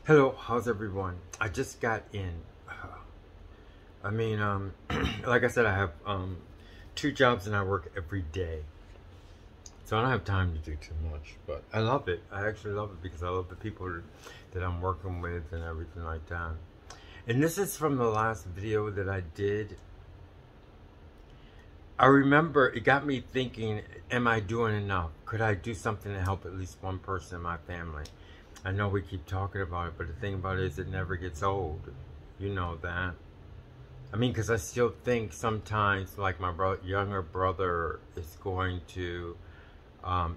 Hello, how's everyone? I just got in. Like I said, I have two jobs and I work every day. So I don't have time to do too much, but I love it. I actually love it because I love the people that I'm working with and everything like that. And this is from the last video that I did. I remember it got me thinking, am I doing enough? Could I do something to help at least one person in my family? I know we keep talking about it, but the thing about it is it never gets old. You know that. I mean, because I still think sometimes, like my younger brother is going to,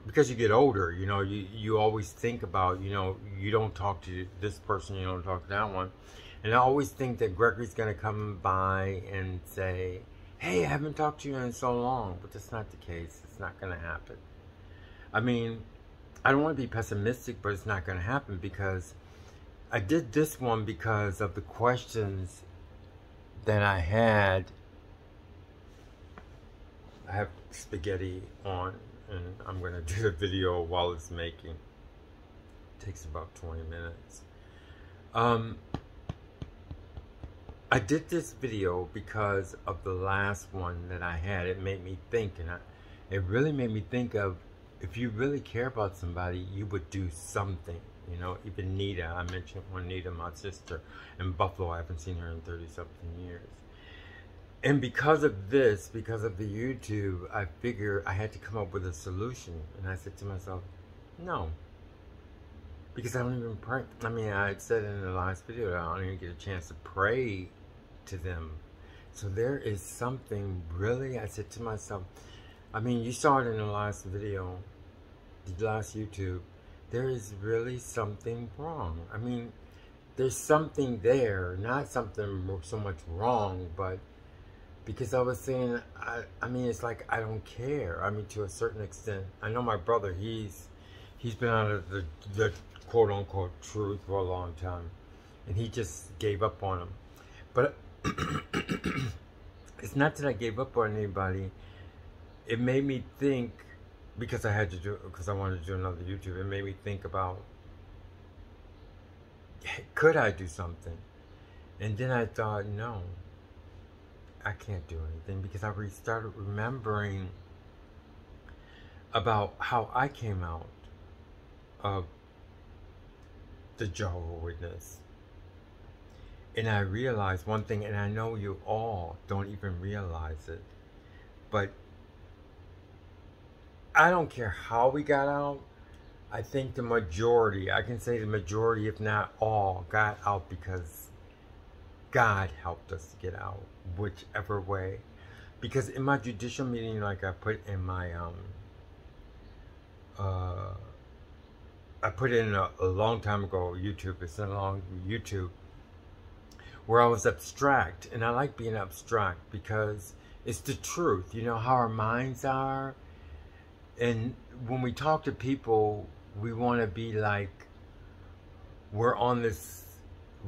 because you get older, you always think about, you don't talk to this person, you don't talk to that one. And I always think that Gregory's going to come by and say, hey, I haven't talked to you in so long. But that's not the case. It's not going to happen. I mean, I don't want to be pessimistic, but it's not going to happen because I did this one because of the questions that I had. I have spaghetti on, and I'm going to do the video while it's making. It takes about 20 minutes. I did this video because of the last one that I had. It made me think, and it really made me think of, if you really care about somebody, you would do something. Even Nita, I mentioned Juanita, my sister, in Buffalo. I haven't seen her in 30-something years. And because of this, because of the YouTube, I figured I had to come up with a solution. And I said to myself, no. Because I don't even pray. I mean, I had said in the last video that I don't even get a chance to pray to them. So there is something really, I said to myself, I mean, you saw it in the last video, the last YouTube. There is really something wrong. I mean, there's something there, not something so much wrong, but because I was saying, I mean, it's like I don't care. I mean, to a certain extent. I know my brother, he's been out of the quote-unquote truth for a long time, and he just gave up on him. But it's not that I gave up on anybody. It made me think, because I wanted to do another YouTube, it made me think about, could I do something? And then I thought, no, I can't do anything, because I started remembering about how I came out of the Jehovah's Witness. And I realized one thing, and I know you all don't even realize it, but I don't care how we got out. I think the majority, I can say the majority, if not all, got out because God helped us to get out, whichever way. Because in my judicial meeting, like I put in my, I put in a long time ago, YouTube, it's a long YouTube, where I was abstract. And I like being abstract because it's the truth. You know how our minds are? And when we talk to people, we want to be like, we're on this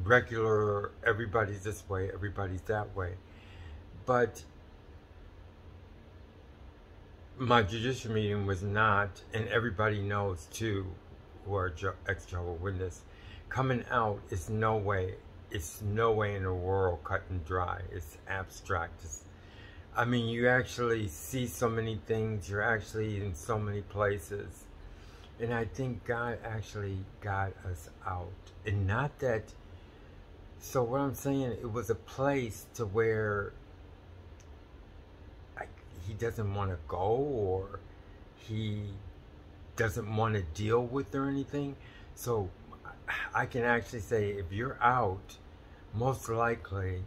regular, everybody's this way, everybody's that way. But my judicial meeting was not, and everybody knows too, who are ex-Jehovah's Witness, coming out is no way, it's no way in the world cut and dry. It's abstract. I mean, you actually see so many things. You're actually in so many places. And I think God actually got us out. And not that... So what I'm saying, it was a place to where he doesn't want to go, or he doesn't want to deal with or anything. So I can actually say, if you're out, most likely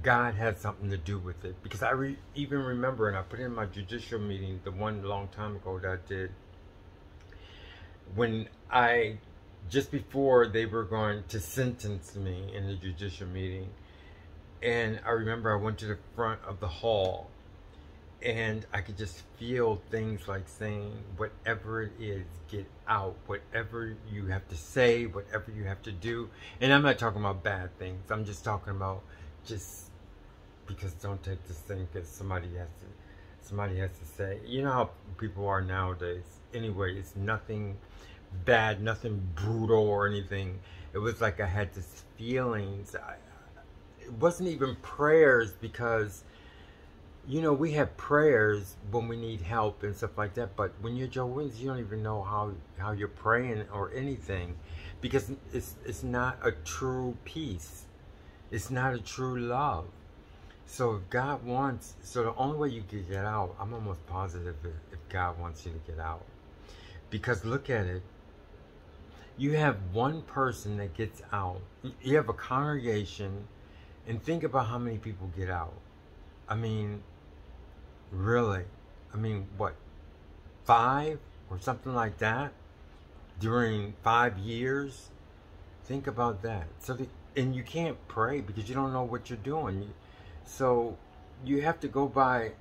God had something to do with it. Because I even remember, and I put in my judicial meeting, the one long time ago that I did, when just before they were going to sentence me in the judicial meeting, and I remember I went to the front of the hall, and I could just feel things like saying, whatever it is, get out. Whatever you have to say, whatever you have to do. And I'm not talking about bad things. I'm just talking about just, because don't take this thing because somebody has to say. You know how people are nowadays. Anyway, it's nothing bad, nothing brutal or anything. It was like I had this feelings. It wasn't even prayers because, you know, we have prayers when we need help and stuff like that. But when you're Jehovah's Witness, you don't even know how you're praying or anything, because it's not a true peace. It's not a true love. So if God wants, so the only way you can get out, I'm almost positive if God wants you to get out. Because look at it. You have one person that gets out. You have a congregation, and think about how many people get out. I mean, really? I mean, what? 5 or something like that? During 5 years? Think about that. So, and you can't pray because you don't know what you're doing. So you have to go by,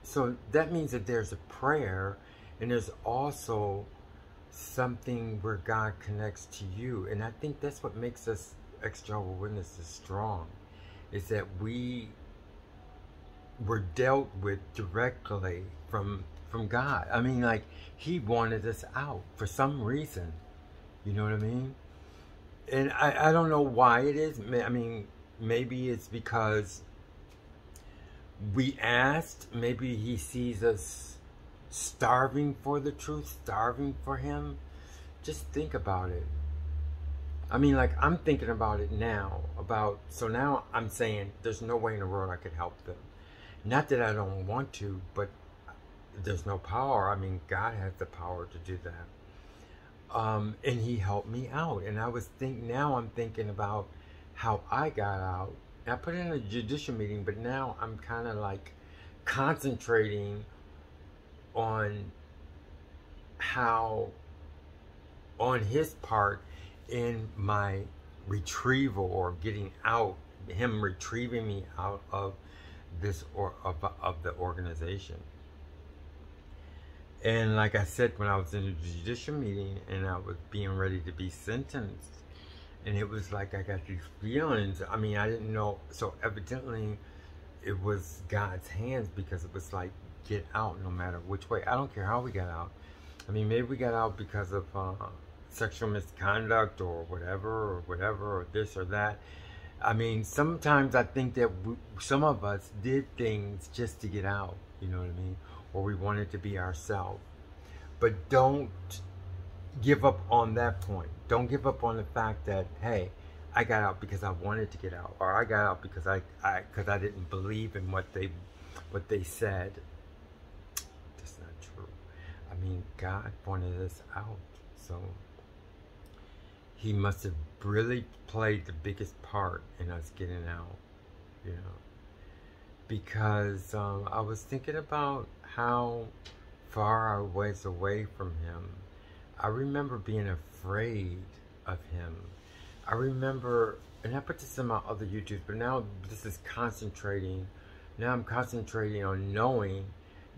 so that means that there's a prayer, and there's also something where God connects to you. And I think that's what makes us ex-Jehovah's Witnesses strong, is that we were dealt with directly from God. I mean, like, he wanted us out for some reason. You know what I mean? And I don't know why it is. I mean, maybe it's because we asked. Maybe he sees us starving for the truth, starving for him. Just think about it. I mean, like, I'm thinking about it now. So now I'm saying there's no way in the world I could help them. Not that I don't want to, but there's no power. I mean, God has the power to do that. And he helped me out. And now I'm thinking about how I got out. I put in a judicial meeting, but now I'm kind of like concentrating on on his part in my retrieval or getting out, him retrieving me out of this of the organization. And like I said, when I was in the judicial meeting and I was being ready to be sentenced, and it was like I got these feelings. I mean, I didn't know. So evidently, it was God's hands, because it was like, get out no matter which way. I don't care how we got out. I mean, maybe we got out because of sexual misconduct or whatever, or this or that. I mean, sometimes I think that some of us did things just to get out. You know what I mean? Or we wanted to be ourselves. But don't give up on that point. Don't give up on the fact that, hey, I got out because I wanted to get out, or I got out because I didn't believe in what they said. That's not true. I mean, God wanted us out, so he must have really played the biggest part in us getting out, you know. Because I was thinking about how far I was away from him. I remember being afraid of him. I remember, and I put this in my other YouTubes, but now this is concentrating. Now I'm concentrating on knowing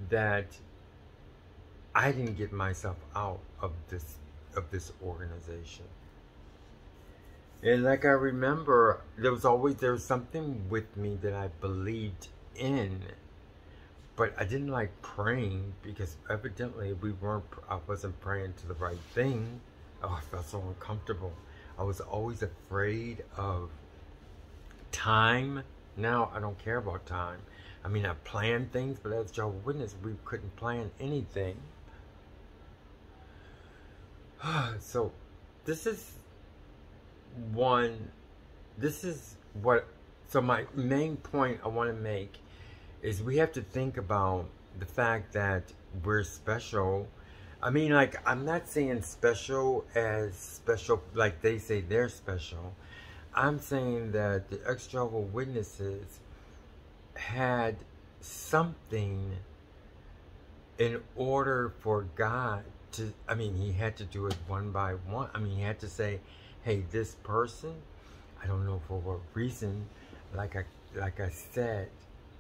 that I didn't get myself out of this organization. And like I remember, there was something with me that I believed in, but I didn't like praying, because evidently I wasn't praying to the right thing. Oh, I felt so uncomfortable. I was always afraid of time. Now I don't care about time. I mean, I planned things, but as Jehovah's Witness, we couldn't plan anything. So so my main point I want to make is we have to think about the fact that we're special. I mean, like, I'm not saying special as special like they say they're special. I'm saying that the ex-Jehovah's Witnesses had something in order for God to, I mean, he had to do it one by one. I mean, he had to say, hey, this person, I don't know for what reason, like I said,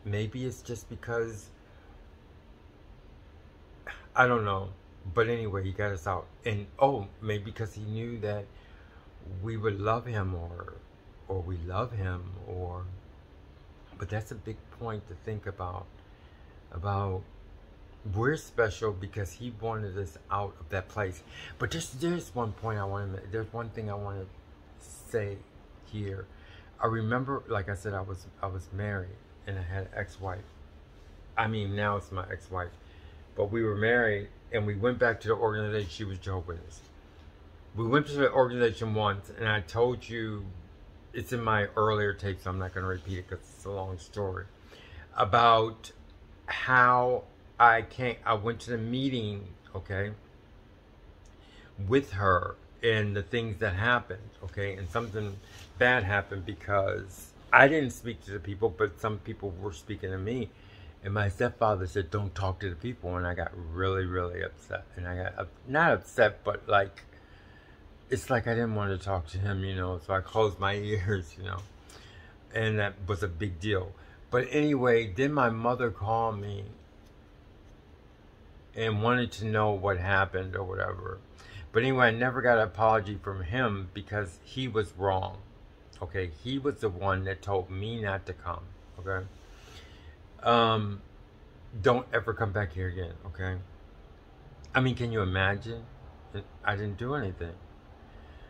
maybe it's just because, I don't know. But anyway, he got us out. And, oh, maybe because he knew that we would love him, or we love him, but that's a big point to think about we're special because he wanted us out of that place. But there's one point I want to make. There's one thing I want to say here. I remember, like I said, I was married and I had an ex-wife. I mean, now it's my ex-wife, but we were married and we went back to the organization. She was Jehovah's Witness. We went to the organization once, and I told you, it's in my earlier tape, so I'm not going to repeat it because it's a long story, about how I went to the meeting, okay, with her, and the things that happened, okay, and something bad happened because I didn't speak to the people, but some people were speaking to me, and my stepfather said, don't talk to the people, and I got really, really upset, and I got, not upset, but like, it's like I didn't want to talk to him, you know, so I closed my ears, you know, and that was a big deal. But anyway, then my mother called me and wanted to know what happened or whatever. But anyway, I never got an apology from him because he was wrong, okay? He was the one that told me not to come, okay? Don't ever come back here again, okay? I mean, can you imagine? I didn't do anything.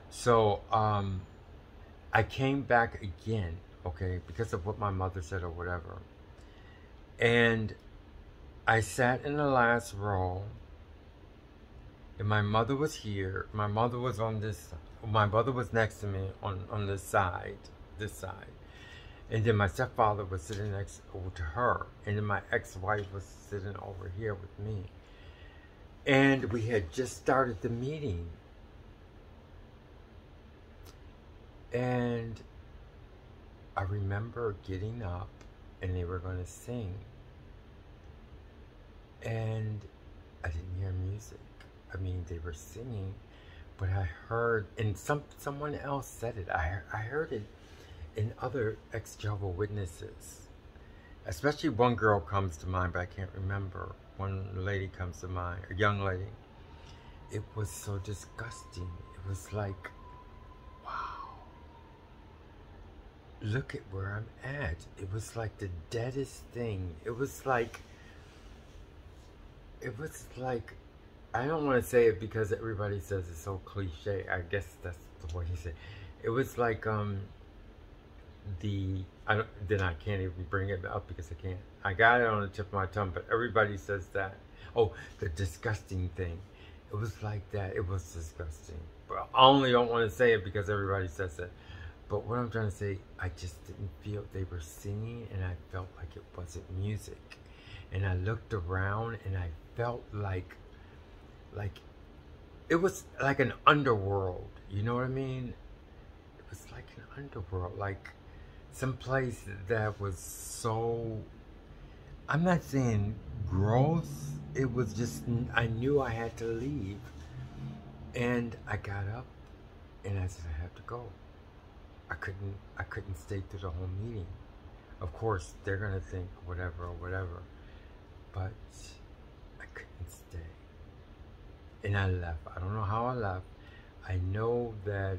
So, I came back again, okay, because of what my mother said or whatever. And I sat in the last row, and my mother was here. My mother was on this, my mother was next to me on this side. And then my stepfather was sitting next to her. And then my ex-wife was sitting over here with me. And we had just started the meeting. And I remember getting up and they were going to sing. And I didn't hear music. I mean, they were singing, but I heard, and someone else said it. I heard it in other ex-Jehovah Witnesses. Especially one girl comes to mind, but I can't remember. One lady comes to mind, a young lady. It was so disgusting. It was like, wow. Look at where I'm at. It was like the deadest thing. It was like, I don't want to say it because everybody says it's so cliche. I guess that's the way he said. It was like, then I can't even bring it up because I can't. I got it on the tip of my tongue, but everybody says that. Oh, the disgusting thing. It was like that. It was disgusting. But I only don't want to say it because everybody says it. But what I'm trying to say, I just didn't feel, they were singing and I felt like it wasn't music. And I looked around and I felt like it was like an underworld. You know what I mean? It was like an underworld, like some place that was so, I'm not saying gross. It was just, I knew I had to leave. And I got up and I said, I have to go. I couldn't stay through the whole meeting. Of course, they're gonna think whatever or whatever, but I couldn't stay. And I left. I don't know how I left. I know that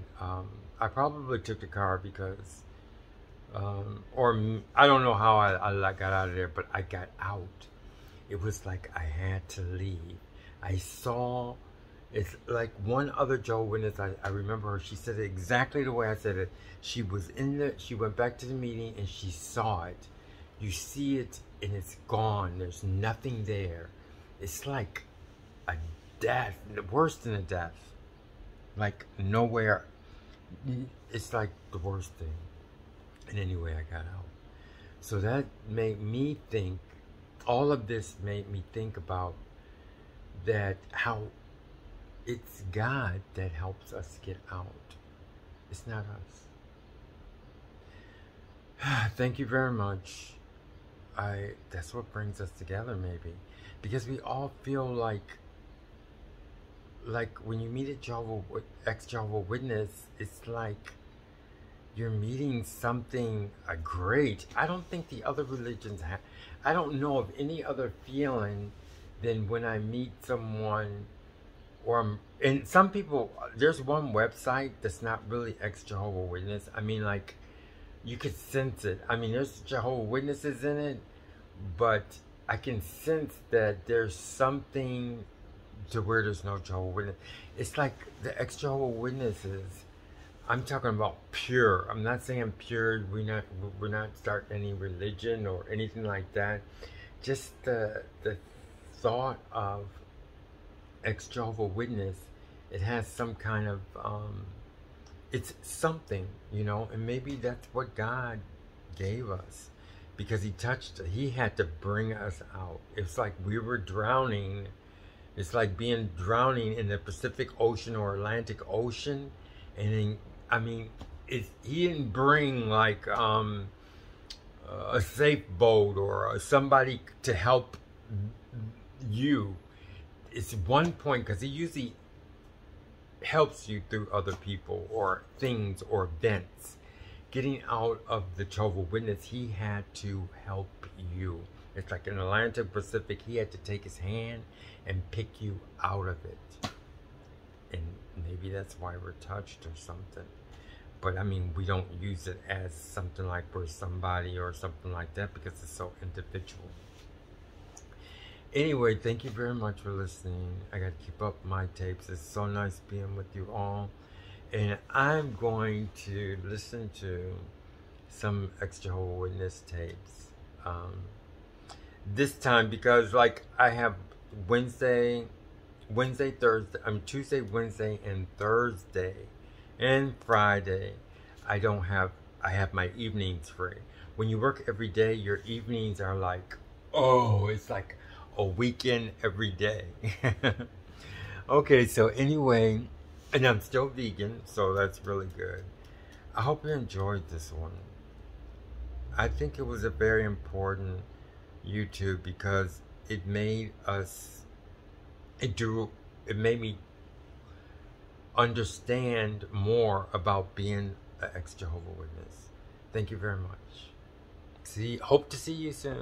I probably took the car because, or I don't know how I got out of there, but I got out. It was like I had to leave. I saw, it's like one other Jehovah's Witness, I remember her, she said it exactly the way I said it. She was she went back to the meeting and she saw it. You see it and it's gone. There's nothing there. It's like a death, worse than a death. Like nowhere. It's like the worst thing. And anyway, I got out. So that made me think, all of this made me think about that, how it's God that helps us get out. It's not us. Thank you very much. That's what brings us together, maybe. Because we all feel like when you meet a ex-Jehovah Witness, it's like you're meeting something great. I don't think the other religions have, I don't know of any other feeling than when I meet someone, and some people, there's one website that's not really ex-Jehovah Witness. I mean, like, you could sense it. I mean, there's Jehovah Witnesses in it, but I can sense that there's something to where there's no Jehovah Witness. It's like the ex-Jehovah Witnesses, I'm talking about pure. I'm not saying pure. We're not starting any religion or anything like that. Just the thought of ex-Jehovah Witness. It has some kind of it's something, and maybe that's what God gave us, because He touched it. He had to bring us out. It's like we were drowning. It's like being drowning in the Pacific Ocean or Atlantic Ocean, and then, I mean, He didn't bring like a safe boat or somebody to help you. It's one point, because He usually helps you through other people or things or events. Getting out of the Jehovah's Witness, He had to help you. It's like in the Atlantic Pacific, He had to take His hand and pick you out of it. And maybe that's why we're touched or something. But I mean, we don't use it as something like we're somebody or something like that, because it's so individual. Anyway, thank you very much for listening. I got to keep up my tapes. It's so nice being with you all. And I'm going to listen to some Ex-Jehovah Witness tapes. This time, because like I have Tuesday, Wednesday, and Thursday, and Friday. I have my evenings free. When you work every day, your evenings are like, oh, it's like a weekend every day. Okay, so anyway, and I'm still vegan, so that's really good. I hope you enjoyed this one. I think it was a very important YouTube, because it made me understand more about being an ex-Jehovah Witness. Thank you very much. Hope to see you soon.